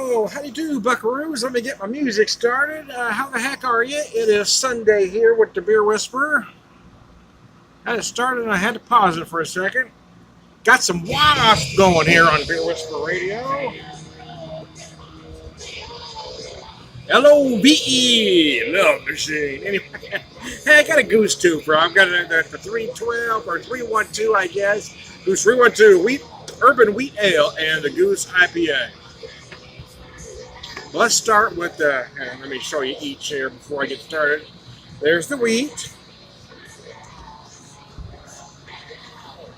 Yo, how do you do, buckaroos? Let me get my music started. How the heck are you? It is Sunday here with the Beer Whisperer. I had it started and I had to pause it for a second. Got some one-offs going here on Beer Whisperer Radio. LOVE, Love Machine. Anyway, hey, I got a Goose Twofer. I've got the 312 or 312, I guess. Goose 312 Urban Wheat Ale and the Goose IPA. Let's start with the, let me show you each here before I get started. There's the wheat.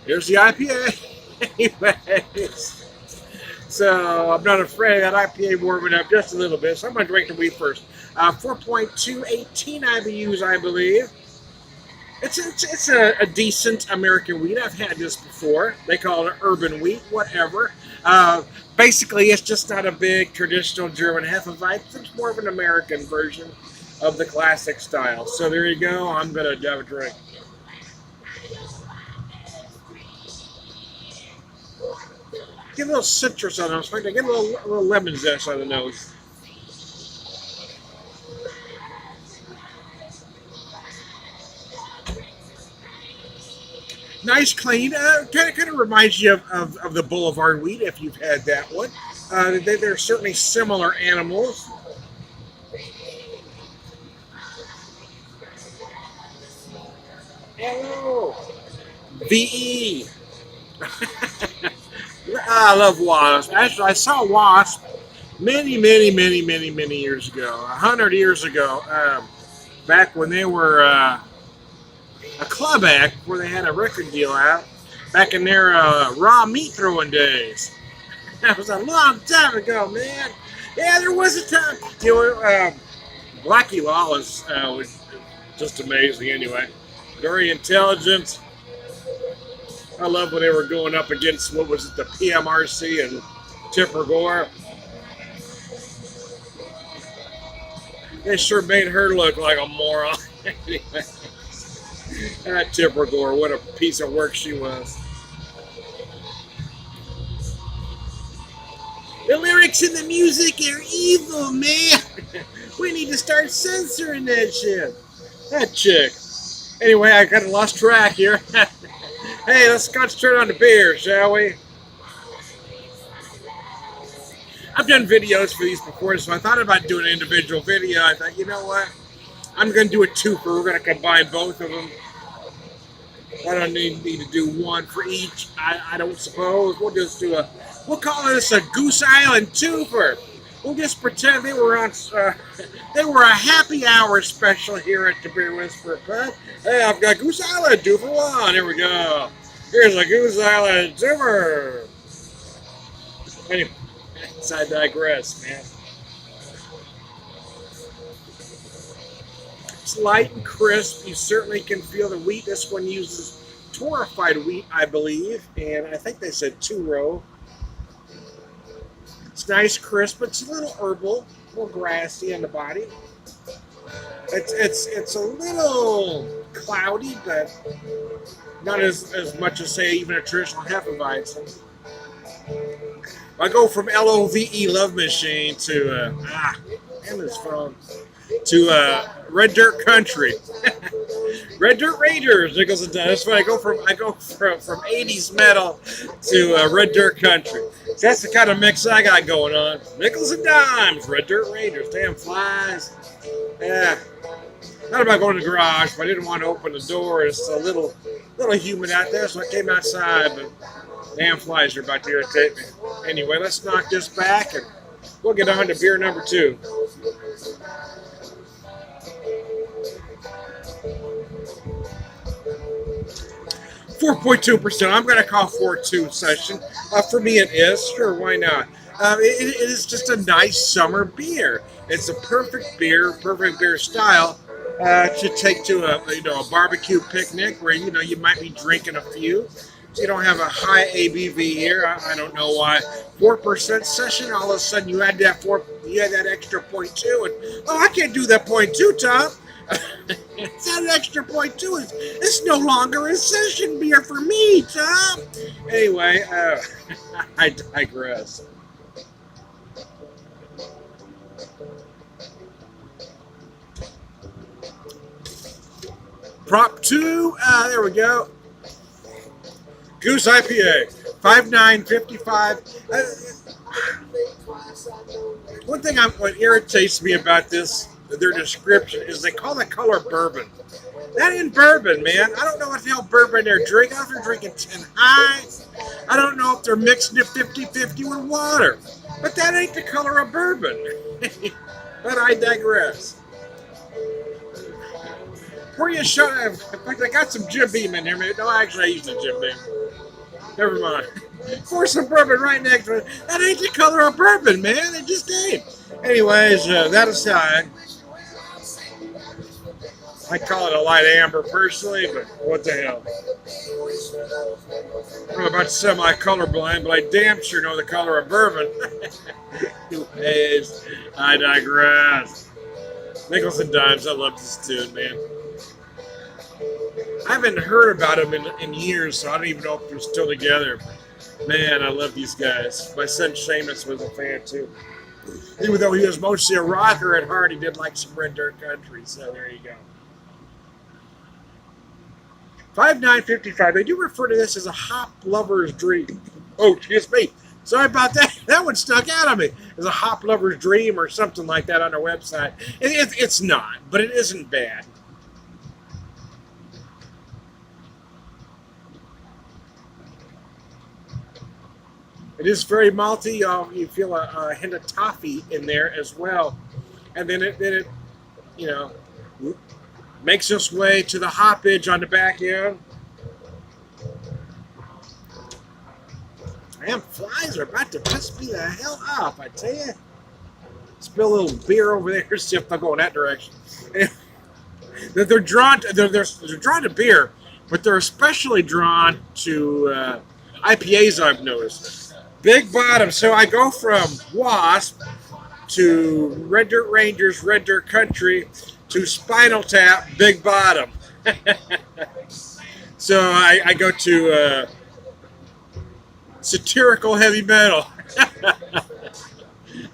Here's the IPA. Anyways, so I'm not afraid of that IPA warming up just a little bit. So I'm going to drink the wheat first. 4.218 IBUs, I believe. It's a decent American wheat. I've had this before. They call it urban wheat, whatever. Basically, it's just not a big traditional German Hefeweizen. It's more of an American version of the classic style. So there you go. I'm going to have a drink. Get a little citrus on the nose. Get a little lemon zest on the nose. Nice, clean. Kind of reminds you of the Boulevard wheat if you've had that one. They're certainly similar animals. Hello. VE. I love wasps. Actually, I saw a wasp many years ago. 100 years ago. Back when they were a club act where they had a record deal out back in their raw meat throwing days. That was a long time ago, man. Yeah, there was a time. You know, Blackie Lawless was just amazing anyway. Very intelligent. I love when they were going up against, what was it, the PMRC and Tipper Gore. They sure made her look like a moron. Anyway. Tipper Gore, what a piece of work she was. The lyrics and the music are evil, man. We need to start censoring that shit. That chick. Anyway, I kind of lost track here. Hey, let's concentrate on the beer, shall we? I've done videos for these before, so I thought about doing an individual video. I thought, you know what? I'm going to do a twofer. We're going to combine both of them. I don't need to do one for each. I don't suppose. We'll just do we'll call this a Goose Island twofer. We'll just pretend they were a happy hour special here at the Beer Whisperer Pub. Hey, I've got Goose Island 2 for 1. Here we go. Here's a Goose Island twofer. Anyway, I digress, man. It's light and crisp. You certainly can feel the wheat. This one uses torrefied wheat, I believe, and I think they said 2-row. It's nice, crisp, but it's a little herbal, a little grassy in the body. It's a little cloudy, but not as much as, say, even a traditional Hefeweizen. I go from LOVE, Love Machine, to and his phone, to Red Dirt Country. Red Dirt Rangers, Nichols and Dimes. That's what I go from 80s metal to Red Dirt Country. So that's the kind of mix I got going on. Nichols and Dimes, Red Dirt Rangers, damn flies. Yeah. Thought about going to the garage, but I didn't want to open the door. It's a little humid out there, so I came outside, but damn flies are about to irritate me. Anyway, let's knock this back and we'll get on to beer number 2. .2%. I'm going to call 4.2 session. For me, it is. Sure, why not? It is just a nice summer beer. It's a perfect beer style to take to a barbecue picnic where you might be drinking a few. So you don't have a high ABV here. I don't know why. 4% session. All of a sudden, you had that extra 0.2, and I can't do that 0.2, Tom. It's that extra 0.2. It's no longer a session beer for me, Tom. Anyway, I digress. Prop 2, there we go. Goose IPA, 5.955. One thing what irritates me about their description, is they call the color bourbon. That ain't bourbon, man. I don't know what the hell bourbon they're drinking. I don't know if they're drinking 10 high. I don't know if they're mixing it 50-50 with water. But that ain't the color of bourbon. But I digress. Pour you a shot. In fact, I got some Jim Beam in here. No, actually, I used the Jim Beam. Never mind. Pour some bourbon right next to it. That ain't the color of bourbon, man. It just ain't. Anyways, that aside, I call it a light amber personally, but what the hell? I'm about to say I'm colorblind, but I damn sure know the color of bourbon. Anyways, I digress. Nickels and dimes, I love this tune, man. I haven't heard about them in years, so I don't even know if they're still together. Man, I love these guys. My son Seamus was a fan too. Even though he was mostly a rocker at heart, he did like some Red Dirt Country, so there you go. 5.955. They do refer to this as a hop lover's dream. Oh, excuse me. Sorry about that. That one stuck out of me. As a hop lover's dream or something like that on their website. It's not, but it isn't bad. It is very malty. You feel a hint of toffee in there as well, and then it makes its way to the hoppage on the back end. Damn, flies are about to piss me the hell off, I tell you. Spill a little beer over there, see if they'll go in that direction. They're drawn to beer, but they're especially drawn to IPAs, I've noticed. Big bottom, so I go from Wasp to Red Dirt Rangers, Red Dirt Country, to Spinal Tap, Big Bottom. So I go to satirical heavy metal.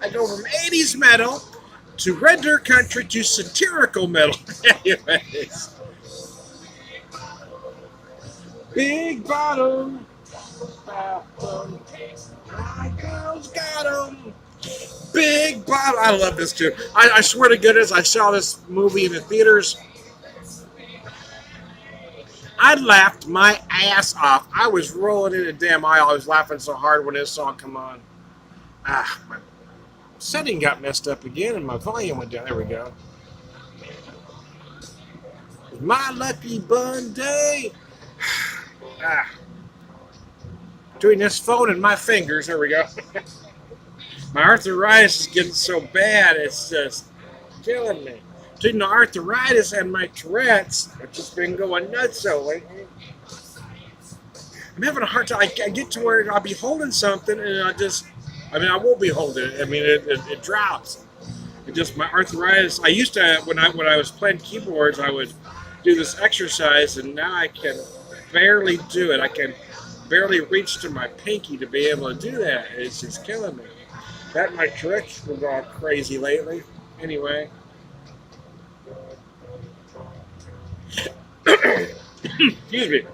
I go from 80s metal to Red Dirt Country to satirical metal. Anyways. Big Bottom. My girl's got 'em. Big Bottom. I love this too. I swear to goodness, I saw this movie in the theaters. I laughed my ass off. I was rolling in the damn aisle. I was laughing so hard when this song come on. My setting got messed up again and my volume went down. There we go. My lucky bun day. Between this phone and my fingers, there we go. My arthritis is getting so bad, it's just killing me. Between the arthritis and my Tourette's, I've just been going nuts so lately. I'm having a hard time. I get to where I'll be holding something and I won't be holding it. I mean, it drops. It just, my arthritis, I used to, when I was playing keyboards, I would do this exercise and now I can barely do it. I can barely reach to my pinky to be able to do that. It's just killing me. That and my Tourette's were all crazy lately. Anyway. Excuse me.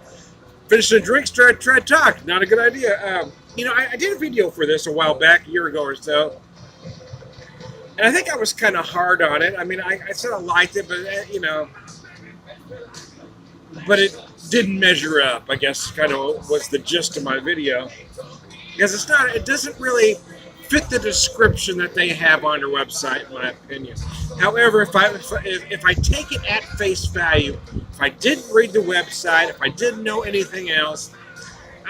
Finishing the drinks, try to talk. Not a good idea. I did a video for this a while back, a year ago or so. And I think I was kind of hard on it. I mean, I said I liked it, but, but it didn't measure up, I guess, kind of was the gist of my video. Because it doesn't really fit the description that they have on their website, in my opinion. However, if I take it at face value, if I didn't read the website, if I didn't know anything else,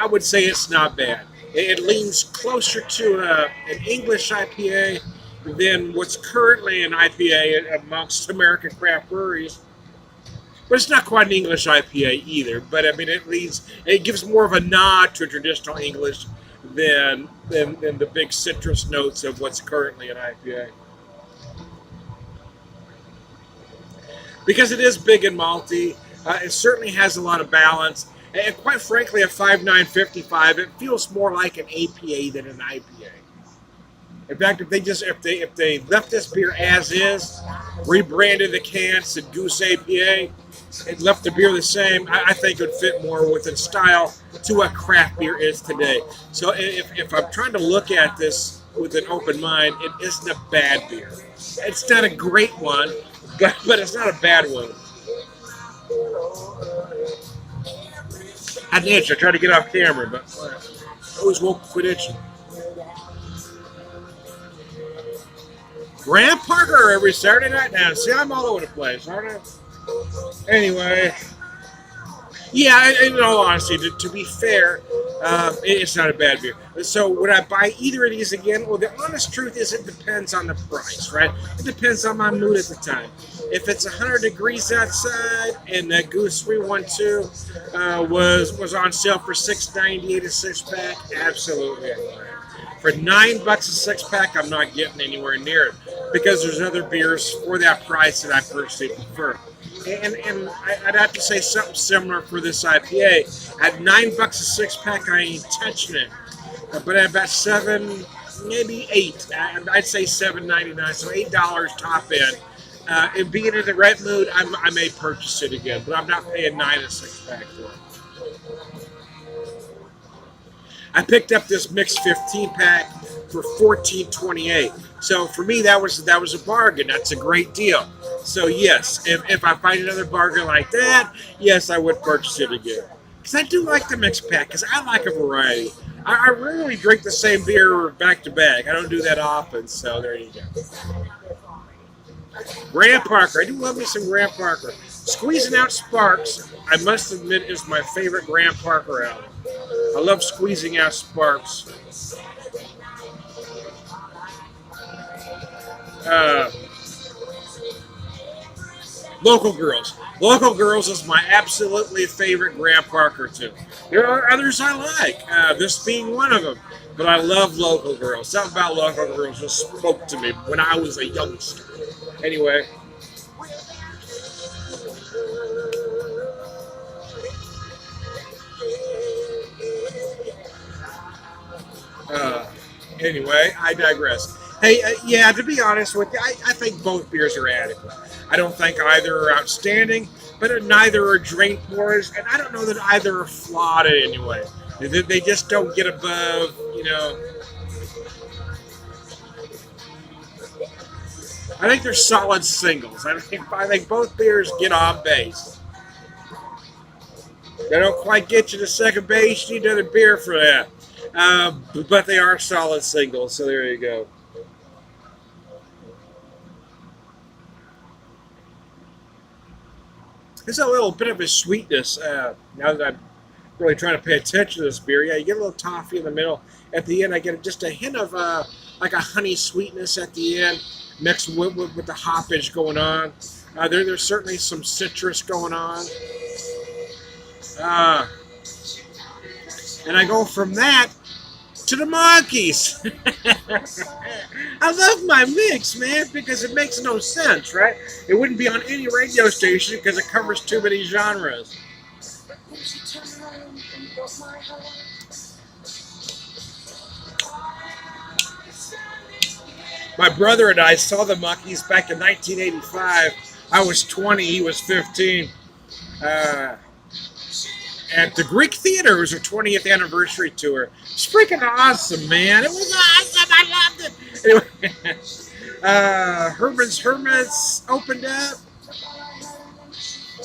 I would say it's not bad. It leans closer to an English IPA than what's currently an IPA amongst American craft breweries. But it's not quite an English IPA either. But I mean, it gives more of a nod to traditional English than the big citrus notes of what's currently an IPA. Because it is big and malty, it certainly has a lot of balance. And quite frankly, at 5.955, it feels more like an APA than an IPA. In fact, if they left this beer as is, rebranded the cans to Goose APA, and left the beer the same, I think it would fit more within style to what craft beer is today. So if I'm trying to look at this with an open mind, it isn't a bad beer. It's not a great one, but it's not a bad one. I had an itch. I tried to get off camera, but I always won't quit itching. Graham Parker every Saturday night now. See, I'm all over the place, aren't I? Anyway, yeah, in all honesty, to be fair, it's not a bad beer. So would I buy either of these again? Well, the honest truth is it depends on the price, right? It depends on my mood at the time. If it's 100 degrees outside and that Goose 312 was on sale for $6.98 a six-pack, absolutely. For $9 a six-pack, I'm not getting anywhere near it because there's other beers for that price that I personally prefer. And I'd have to say something similar for this IPA. At $9 a six-pack, I ain't touching it. But at about $7, maybe $8, I'd say $7.99, so $8 top end. And being in the right mood, I may purchase it again, but I'm not paying $9 a six-pack for it. I picked up this mixed 15-pack for $14.28. So for me, that was a bargain. That's a great deal. So yes, if I find another bargain like that, yes, I would purchase it again. Because I do like the mixed pack, because I like a variety. I rarely drink the same beer back to back. I don't do that often, so there you go. Graham Parker. I do love me some Graham Parker. Squeezing Out Sparks, I must admit, is my favorite Graham Parker album. I love Squeezing Out Sparks. Local Girls. Local Girls is my absolutely favorite Graham Parker too. There are others I like, this being one of them. But I love Local Girls. Something about Local Girls just spoke to me when I was a youngster. Anyway. Anyway, I digress. Hey, yeah, to be honest with you, I think both beers are adequate. I don't think either are outstanding, but neither are drink pours, and I don't know that either are flawed in any way. They just don't get above, I think they're solid singles. I think both beers get on base. They don't quite get you to second base. You need another beer for that. But they are solid singles, so there you go. There's a little bit of a sweetness now that I'm really trying to pay attention to this beer. Yeah, you get a little toffee in the middle. At the end, I get just a hint of like a honey sweetness at the end, mixed with the hoppage going on. There's certainly some citrus going on. And I go from that to the Monkees. I love my mix, man, because it makes no sense, right? It wouldn't be on any radio station because it covers too many genres. My brother and I saw the Monkees back in 1985. I was 20, he was 15. At the Greek Theater. It was her 20th anniversary tour. It's freaking awesome, man. It was awesome. I loved it. Anyway, Herman's Hermits opened up.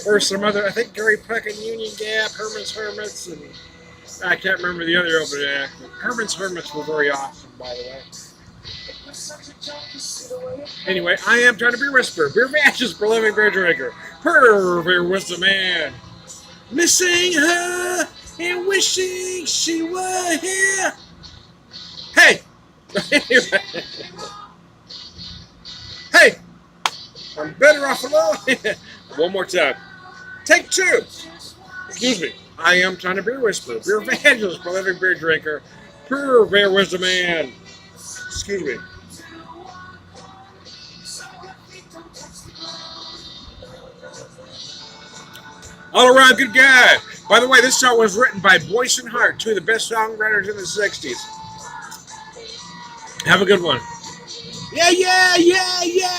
Or some other, I think Gary Peck and Union Gap, Herman's Hermits, and I can't remember the other opening act. Herman's Hermits were very awesome, by the way. Anyway, I am trying to beer whisperer. Beer matches for living beer drinker. Beer was the man. Missing her and wishing she were here. Hey! Hey! I'm better off alone. One more time. Take two. Excuse me. I am trying to beer whisperer. Beer evangelist, prolific beer drinker. Pure beer was the man. Excuse me. All around good guy. By the way, this song was written by Boyce and Hart, two of the best songwriters in the 60s. Have a good one. Yeah, yeah, yeah, yeah.